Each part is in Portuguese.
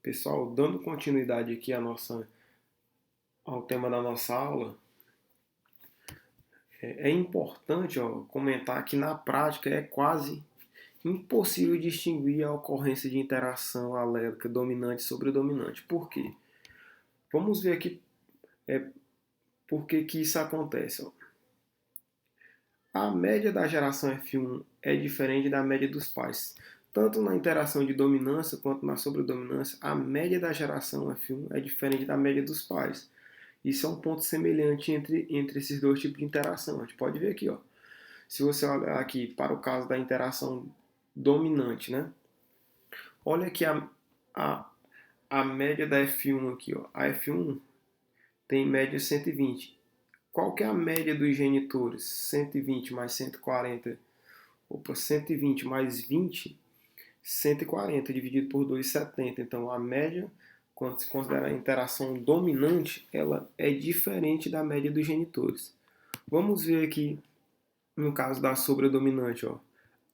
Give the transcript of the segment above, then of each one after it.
Pessoal, dando continuidade aqui ao tema da nossa aula, é importante comentar que na prática é quase impossível distinguir a ocorrência de interação alélica dominante sobre dominante. Por quê? Vamos ver aqui por que isso acontece. A média da geração F1 é diferente da média dos pais. Tanto na interação de dominância quanto na sobredominância, a média da geração F1 é diferente da média dos pais. Isso é um ponto semelhante entre esses dois tipos de interação. A gente pode ver aqui, ó. Se você olhar aqui para o caso da interação dominante, né? Olha aqui a, a média da F1 aqui, ó. A F1 tem média 120. Qual que é a média dos genitores? 120 mais 140. Opa, 120 mais 20, 140 dividido por 2,70. Então a média, quando se considera a interação dominante, ela é diferente da média dos genitores. Vamos ver aqui no caso da sobredominante, ó.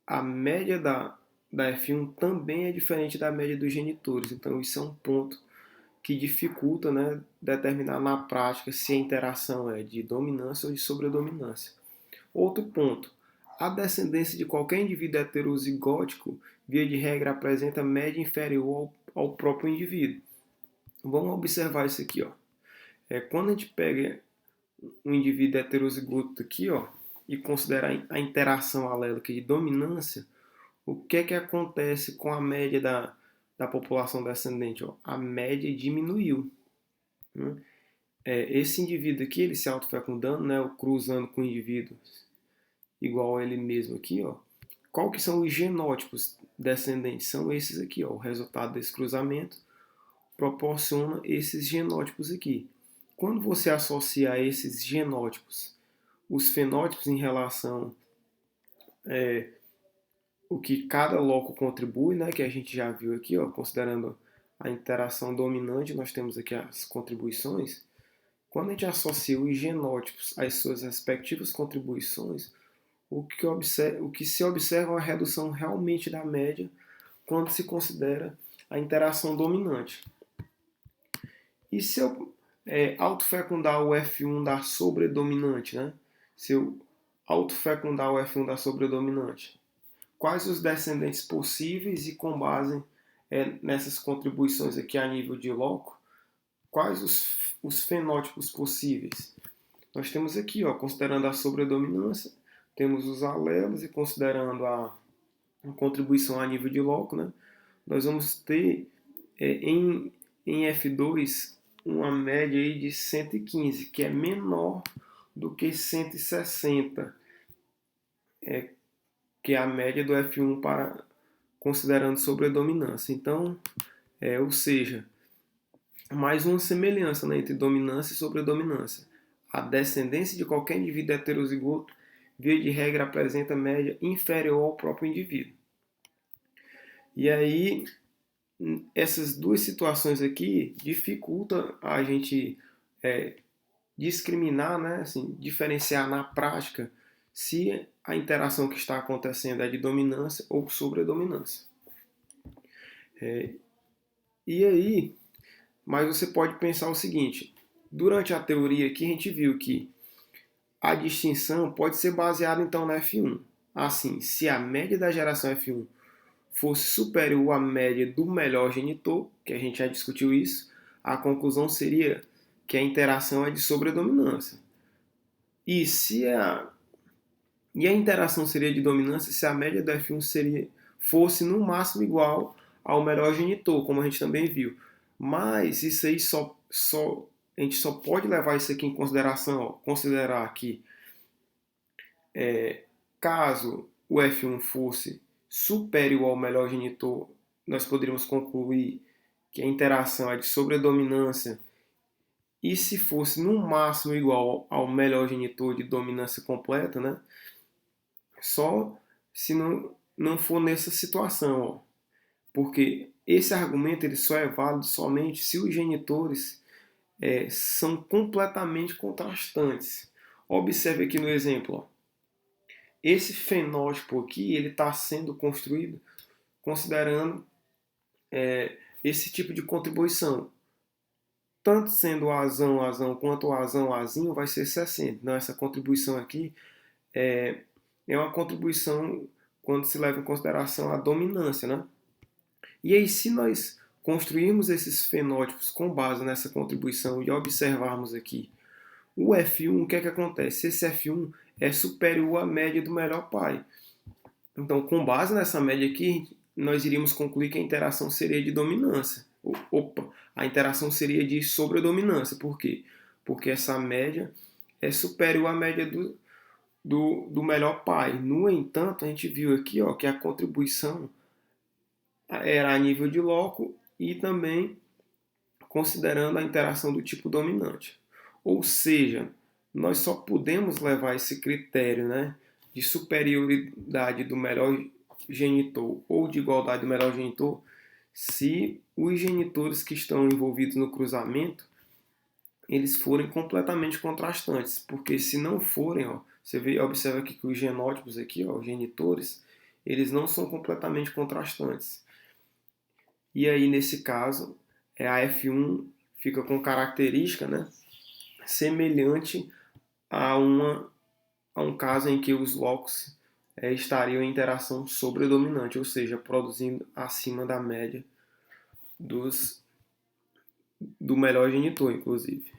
A média da F1 também é diferente da média dos genitores. Então isso é um ponto que dificulta, né, determinar na prática se a interação é de dominância ou de sobredominância. Outro ponto, a descendência de qualquer indivíduo heterozigótico, via de regra, apresenta média inferior ao próprio indivíduo. Vamos observar isso aqui, ó. Quando a gente pega um indivíduo heterozigoto aqui, ó, e considerar a interação alélica de dominância, o que é que acontece com a média da população descendente? Ó? A média diminuiu. Né? Esse indivíduo aqui, ele se autofecundando, né, cruzando com indivíduos igual a ele mesmo aqui, ó. Qual que são os genótipos descendentes? São esses aqui, ó. O resultado desse cruzamento proporciona esses genótipos aqui. Quando você associa a esses genótipos os fenótipos em relação o que cada loco contribui, né, que a gente já viu aqui, ó, considerando a interação dominante, nós temos aqui as contribuições. Quando a gente associa os genótipos às suas respectivas contribuições, o que se observa é uma redução realmente da média quando se considera a interação dominante. E se eu autofecundar o F1 da sobredominante, né? Se eu autofecundar o F1 da sobredominante, quais os descendentes possíveis e com base nessas contribuições aqui a nível de loco, quais os fenótipos possíveis? Nós temos aqui, ó, considerando a sobredominância, temos os alelos e considerando a contribuição a nível de loco, né, nós vamos ter em F2 uma média aí de 115, que é menor do que 160, que é a média do F1 considerando sobredominância. Então, ou seja, mais uma semelhança, né, entre dominância e sobredominância. A descendência de qualquer indivíduo heterozigoto, via de regra, apresenta média inferior ao próprio indivíduo. E aí, essas duas situações aqui dificultam a gente discriminar, né, assim, diferenciar na prática se a interação que está acontecendo é de dominância ou sobredominância. E aí, mas você pode pensar o seguinte, durante a teoria aqui a gente viu que a distinção pode ser baseada então na F1. Assim, se a média da geração F1 fosse superior à média do melhor genitor, que a gente já discutiu isso, a conclusão seria que a interação é de sobredominância. E a interação seria de dominância se a média do F1 fosse no máximo igual ao melhor genitor, como a gente também viu. Mas isso aí a gente só pode levar isso aqui em consideração, ó, considerar que caso o F1 fosse superior ao melhor genitor, nós poderíamos concluir que a interação é de sobredominância, e se fosse no máximo igual ao melhor genitor de dominância completa, né? Só se não for nessa situação, ó. Porque esse argumento ele só é válido somente se os genitores são completamente contrastantes. Observe aqui no exemplo, ó. Esse fenótipo aqui ele está sendo construído considerando esse tipo de contribuição, tanto sendo azão, azão, quanto azão, azinho, vai ser 60. Então, essa contribuição aqui é, é uma contribuição quando se leva em consideração a dominância, né? E aí, se nós construirmos esses fenótipos com base nessa contribuição e observarmos aqui o F1, o que é que acontece? Esse F1 é superior à média do melhor pai. Então, com base nessa média aqui, nós iríamos concluir que a interação seria de dominância. Opa, a interação seria de sobredominância. Por quê? Porque essa média é superior à média do melhor pai. No entanto, a gente viu aqui que a contribuição era a nível de loco e também considerando a interação do tipo dominante. Ou seja, nós só podemos levar esse critério, né, de superioridade do melhor genitor ou de igualdade do melhor genitor se os genitores que estão envolvidos no cruzamento eles forem completamente contrastantes, porque se não forem, você observa aqui que os genótipos aqui, os genitores, eles não são completamente contrastantes. E aí, nesse caso, a F1 fica com característica, né, semelhante a, a um caso em que os locos estariam em interação sobredominante, ou seja, produzindo acima da média do melhor genitor, inclusive.